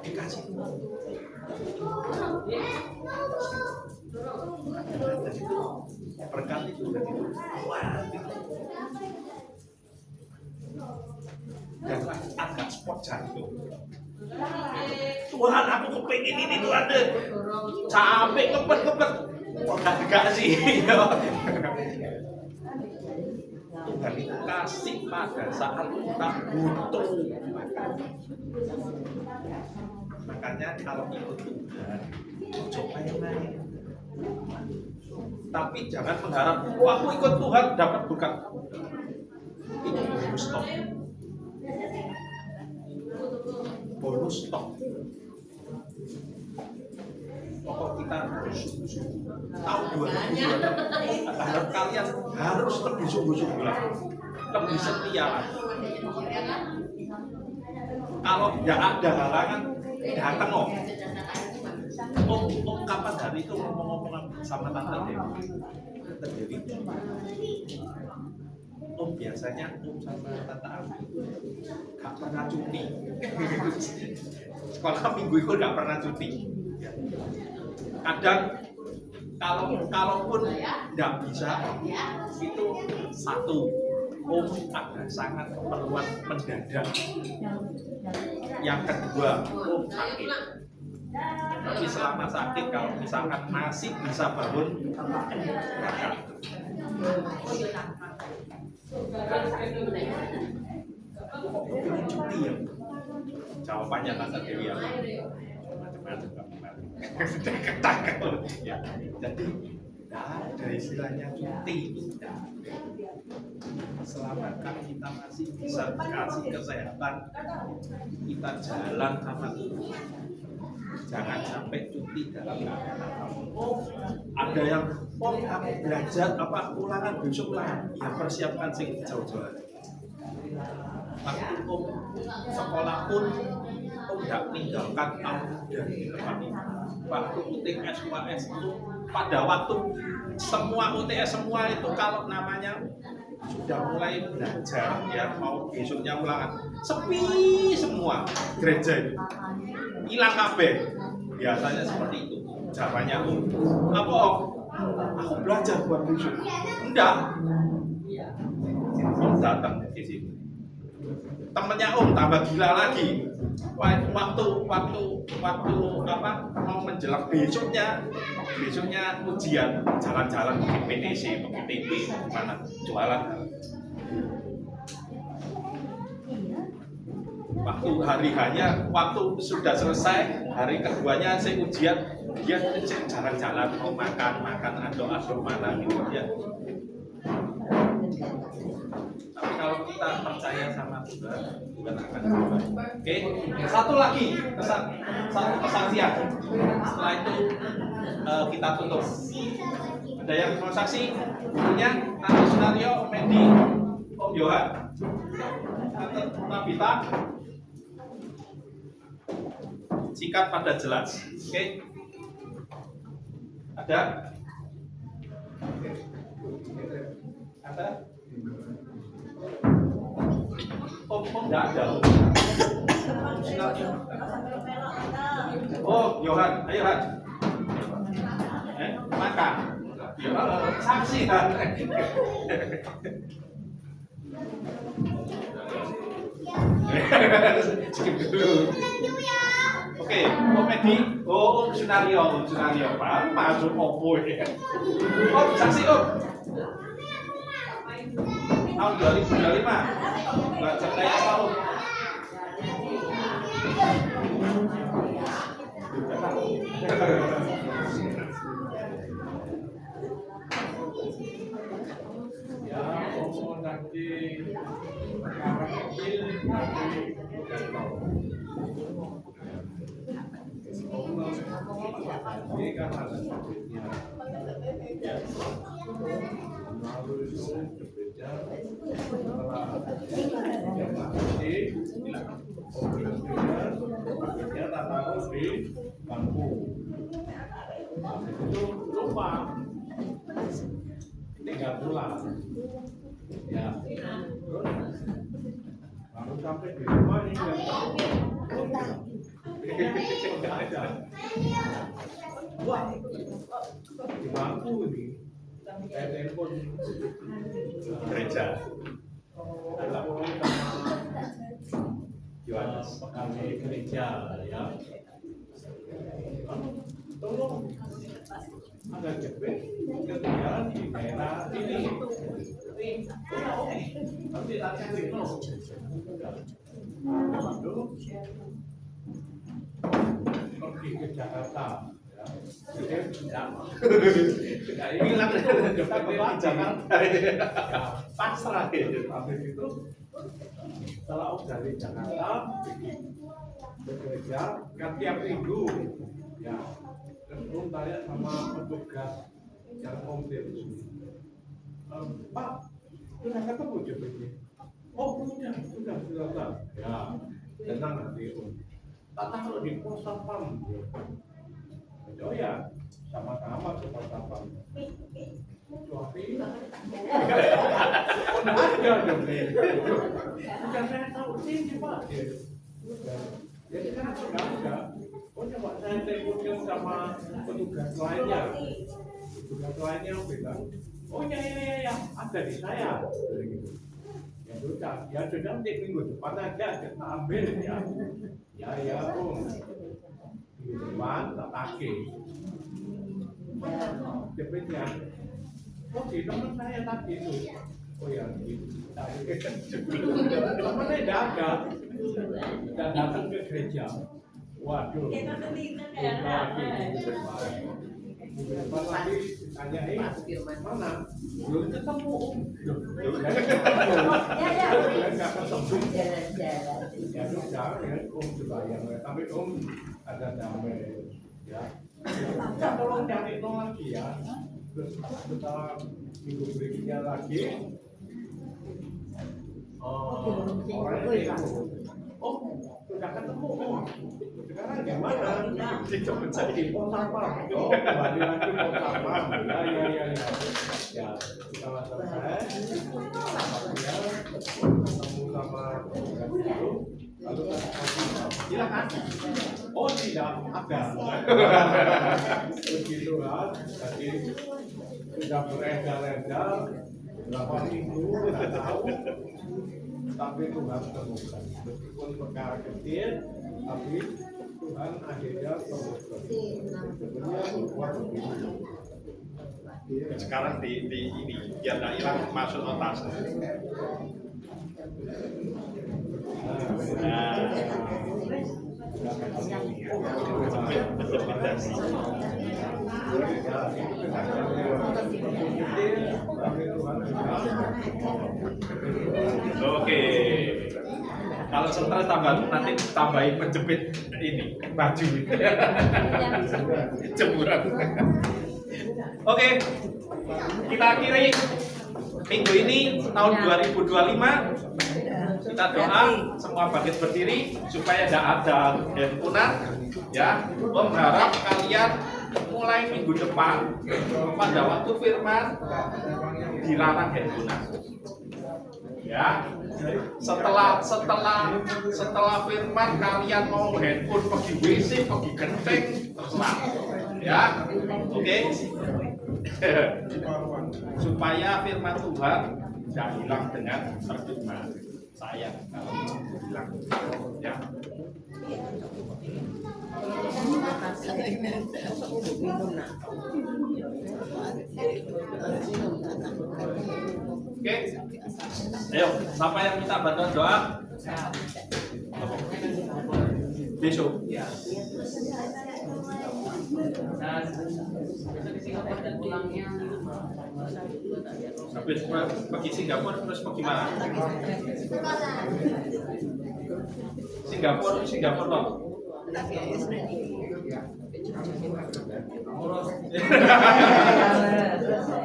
dikasih berkat itu dan agak spot jantung. Tuhan, aku kepengen ini tuh ada capek kepet kok gak dikasih. Tuhan itu kasih pada saat kita butuh. Makanya kalau ikut Tuhan, coba yang lain. Tapi jangan mengharap, aku ikut Tuhan dapat berkat. Itu bonus stop. Bonus stop. Pokok kita tahun 2022 harap kalian harus lebih sungguh-sungguh lah, lebih setia lah. Kalau tidak ada halangan, datang om. Om kapan hari itu ngomong-ngomong sama tante Dewi terjadi. Om biasanya om sama tante Abi gak pernah cuti. Sekolah minggu itu gak pernah cuti. Kadang kalaupun tidak bisa itu satu om ada sangat keperluan mendadak. Yang kedua om sakit. Tapi selama sakit kalau misalkan masih bisa bangun pengen cuti ya. Jawabannya tante Dewi ya. Ya, jadi ada istilahnya cuti. Selama kan kita masih bisa dikasih kesehatan, kita jalan sama Tuhan. Jangan sampai cuti dalam keadaan ada yang aku belajar apa ulangan besok lah, ya persiapkan sing jauh-jauh. Waktu sekolah pun tidak meninggalkan kamu dari depan ini. Waktu UTS UAS itu pada waktu semua UTS semua itu kalau namanya sudah mulai belajar ya mau besoknya ulangan sepi semua gereja itu hilang kabeh. Biasanya seperti itu jawabannya apa aku belajar buat besok enggak om datang di sini temennya om tambah gila lagi waktu apa mau menjelang besoknya ujian jalan-jalan ke PTC, ke PTP, mana jualan. Waktu hari hanya waktu sudah selesai hari keduanya saya ujian dia jalan-jalan mau makan aduk mana gitu ya. Tapi kalau kita percaya sama Tuhan akan berubah. Oke, satu lagi satu kesaksian. Setelah itu kita tutup. Ada yang mau saksi? Punya Tante Sunario, Medi, Om Yohan, Tante Nabita. Sikat pada jelas. Oke. Ada? Ada? Om nggak ada. Oh, Yohan, ayo Han. Makan. Saksi Han. Skip dulu. Oke, komedi. Oh, Sunario, Pak. Masuk opo ya. Om, saksi Om. Tahun 2025. Belajar kayak apa Om? Ya, Om nanti perkara kecil nanti ini kan ada debitnya. Lalu itu debitnya setelah yang nanti debitnya tak taruh di bangku. Habis itu lupa tinggal pulang. Ya, terus baru sampai di rumah ini nggak ada. Wah, di bangku ini saya telepon Gereja. telepon sama Yohanes. kami gereja ya. Tolong ada jebet ketinggalan di daerah ini. Nanti tak cari no. Pergi ke Jakarta. Ya. Jadi tidak Bilang kita ke Jakarta. Pasrah ya. Habis itu setelah Om dari Jakarta bekerja kan tiap minggu ya terus Om tanya sama petugas yang Om di Pak sudah ketemu jepitnya oh sudah ya tenang nanti Om tak taruh di pos satpam oh ya sama-sama ke pos satpam suami ada deh sudah saya tahu sini Pak jadi kan sudah ada oh coba saya teleponin sama petugas lainnya bilang oh ya ada di saya gitu ya sudah nanti minggu depan aja kita ambil ya Om minggu depan tak tagih jepitnya oh di nomor saya tadi itu oh ya gitu nomornya tidak ada dan datang ke gereja waduh depan lagi ditanyain mana belum ketemu nggak ketemu ya sudah ya Om juga yang tapi Om ada damai ya tolong cari no lagi ya terus setelah minggu berikutnya lagi orangnya oh sudah ketemu sekarang gimana di pos apa oh kembali lagi pos apa ya kita selesai ya ketemu sama itu lalu silakan oh tidak ada begitu kan jadi sudah beredar-edar berapa minggu tidak tahu tapi Tuhan temukan meskipun perkara kecil tapi Tuhan akhirnya temukan sebenarnya buat begitu Sekarang di ini biar nggak hilang masuk otak. Oke. Kalau stres tambah nanti tambahin penjepit ini baju. Jemuran. Oke. Kita akhiri minggu ini tahun 2025. Kita doa semua bangkit berdiri supaya tidak ada himpunan ya. Om harap kalian mulai mulai minggu depan pada waktu firman dilarang handphone. Ya, setelah firman kalian mau handphone pergi WC, pergi genteng, terserah. Ya, oke. Supaya firman Tuhan tidak hilang dengan percuma. Sayang kalau hilang. Ya. Oke, ayo, siapa yang minta bantuan doa? Besok. Ya. Habis pergi Singapura terus pergi mana? Singapura toh.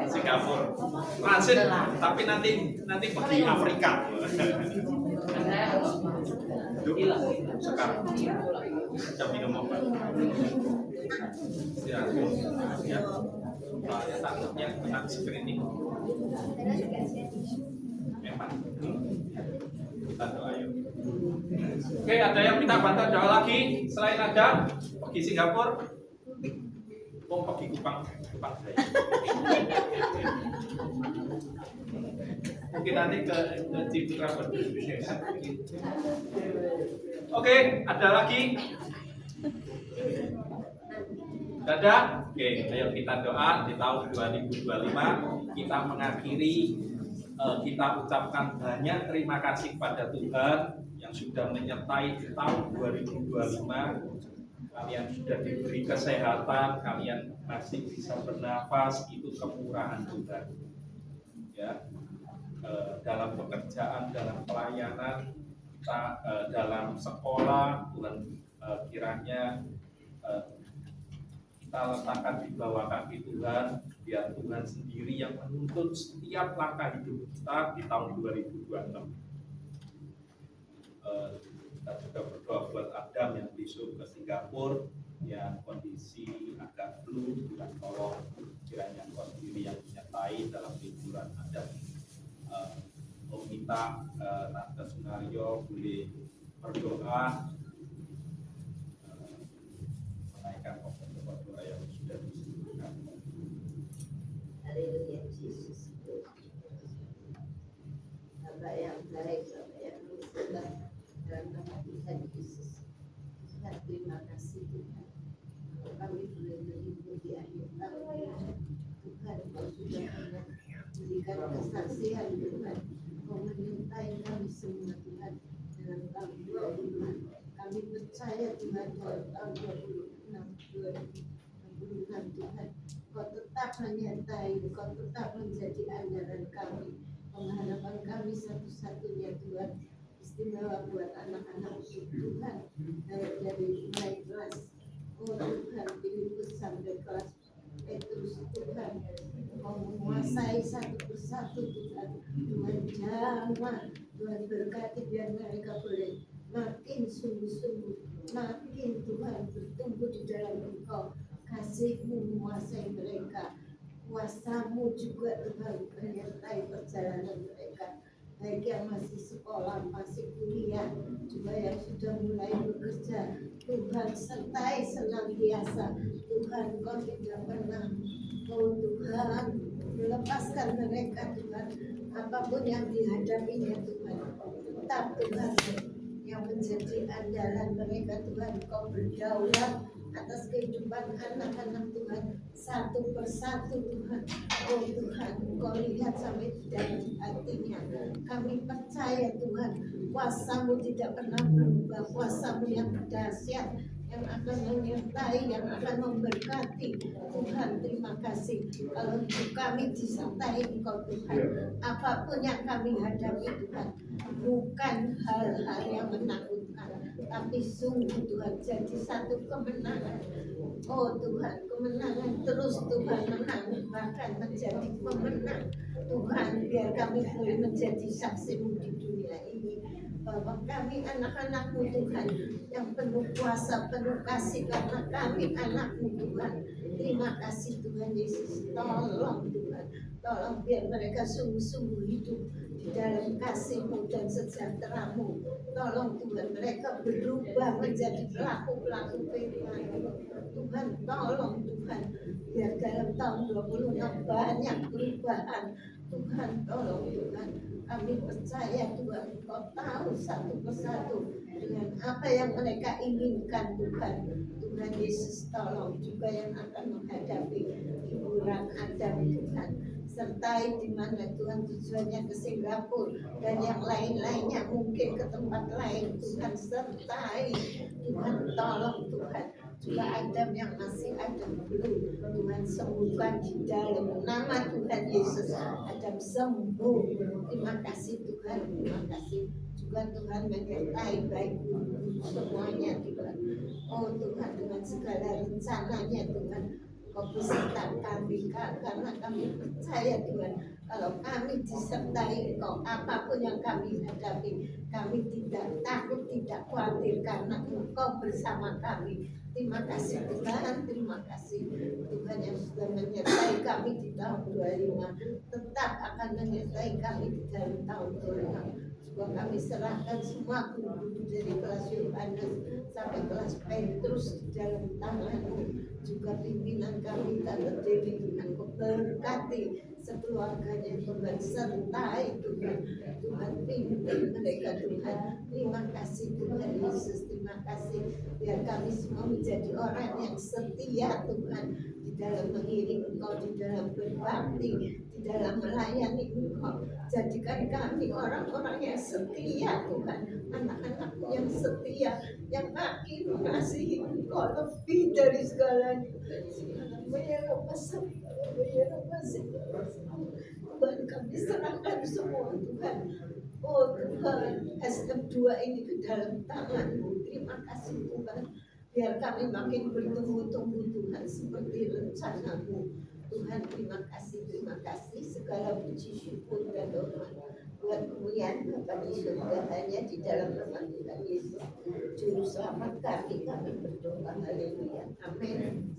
Singapura transit, tapi nanti pergi Afrika. Sekarang jam minum obat. Ya, takutnya kena screening. Memang. Kita doa yuk. Oke, ada yang minta bantuan doa lagi selain ada pergi Singapura? Mau pergi Kupang saya. Mungkin nanti ke Ciptra. Oke, ada lagi? Ada? Oke, ayo kita doa di tahun 2025 kita mengakhiri, kita ucapkan banyak terima kasih kepada Tuhan yang sudah menyertai di tahun 2025. Kalian sudah diberi kesehatan, kalian masih bisa bernafas, itu kemurahan Tuhan. Ya, dalam pekerjaan, dalam pelayanan, kita dalam sekolah, Tuhan kiranya kita letakkan di bawah kaki Tuhan, biar Tuhan sendiri yang menuntun setiap langkah hidup kita di tahun 2026. Kita juga berdoa buat Adam yang besok ke Singapura, yang kondisi agak flu, Tuhan tolong kiranya Kau sendiri yang menyertai dalam liburan Adam. Om minta Tante Sunario boleh berdoa menaikkan pokok-pokok doa yang sudah disebutkan. Haleluya Yesus. Bapa yang baik, Bapa yang bersabar dalam nama Tuhan Yesus. Terima kasih Tuhan. Kami boleh berlibur di akhir tahun. Tuhan, Kau sudah memberikan kesaksian Tuhan. Kau menyertai kami semua Tuhan dalam tahun 2025. Kami percaya Tuhan bahwa tahun 2026 Tuhan, Kau tetap menyertai, Kau tetap menjadi andalan kami, pengharapan kami satu-satunya Tuhan, istimewa buat anak-anak Tuhan, dari mulai kelas, oh Tuhan, Filipus sampai kelas Petrus Tuhan, Kau menguasai satu persatu Tuhan, Tuhan jamah, Tuhan berkati biar mereka boleh makin sungguh-sungguh, makin Tuhan bertumbuh di dalam Engkau. Kasih-Mu menguasai mereka, kuasa-Mu juga Tuhan menyertai perjalanan mereka, baik yang masih sekolah, masih kuliah, juga yang sudah mulai bekerja. Tuhan sertai senantiasa, Tuhan Kau tidak pernah, Kau Tuhan melepaskan mereka Tuhan, apapun yang dihadapinya Tuhan, tetap Tuhan yang menjadi andalan mereka Tuhan. Kau berdaulat atas kehidupan anak-anak Tuhan satu persatu Tuhan. Oh Tuhan, Kau lihat sampai di dalam hatinya. Kami percaya Tuhan, kuasa-Mu tidak pernah berubah, kuasa-Mu yang dahsyat, yang akan menyertai, yang akan memberkati. Tuhan, terima kasih kalau hidup kami disertai Engkau Tuhan. Apapun yang kami hadapi Tuhan, bukan hal-hal yang menakutkan, tapi sungguh Tuhan jadi satu kemenangan. Oh Tuhan, kemenangan terus Tuhan menang, bahkan menjadi pemenang. Tuhan, biar kami boleh menjadi saksi-Mu di dunia ini, bahwa kami anak-anak-Mu Tuhan, yang penuh kuasa, penuh kasih, karena kami anak-Mu Tuhan. Terima kasih Tuhan Yesus, tolong Tuhan, tolong biar mereka sungguh-sungguh hidup di dalam kasih-Mu dan sejahtera-Mu. Tolong Tuhan mereka berubah menjadi pelaku-pelaku firman. Tuhan tolong Tuhan, biar dalam tahun 26 banyak perubahan. Tuhan tolong Tuhan, kami percaya Tuhan Engkau tahu satu persatu dengan apa yang mereka inginkan Tuhan. Tuhan Yesus tolong juga yang akan menghadapi hiburan Adam Tuhan, sertai di mana Tuhan tujuannya ke Singapura dan yang lain-lainnya mungkin ke tempat lain. Tuhan sertai, Tuhan tolong Tuhan, juga Adam yang masih ada belum, Tuhan sembuhkan di dalam nama Tuhan Yesus. Adam sembuh. Terima kasih Tuhan, terima kasih juga Tuhan menyertai baik semuanya Tuhan. Oh Tuhan, dengan segala rencananya Tuhan, Kau beserta kami karena kami percaya Tuhan, kalau kami disertai Engkau, apapun yang kami hadapi, kami tidak takut, tidak khawatir karena Engkau bersama kami. Terima kasih Tuhan, terima kasih Tuhan yang sudah menyertai kami di tahun 25, tetap akan menyertai kami di dalam tahun 26. Juga kami serahkan semua guru-guru dari kelas Yohanes sampai kelas Petrus di dalam tangan-Mu. Juga pimpinan kami Tante Dewi, Tuhan Kau berkati sekeluarganya, Tuhan sertai Tuhan, Tuhan pimpin mereka Tuhan. Terima kasih Tuhan Yesus, terima kasih biar kami semua menjadi orang yang setia Tuhan di dalam mengiring Engkau, di dalam berbakti, di dalam melayani Engkau. Jadikan kami orang-orang yang setia Tuhan, anak-anakmu yang setia, yang makin mengasihi Engkau lebih dari segalanya. Tuhan kami serahkan semua Tuhan. Oh Tuhan, SM2 ini ke dalam tangan-Mu. Terima kasih Tuhan, biar kami makin bertumbuh-tumbuh Tuhan seperti rencana-Mu. Tuhan terima kasih, segala puji syukur dan hormat buat kemuliaan Bapa di surga hanya di dalam nama Tuhan Yesus Juru Selamat kami berdoa, haleluya, amin.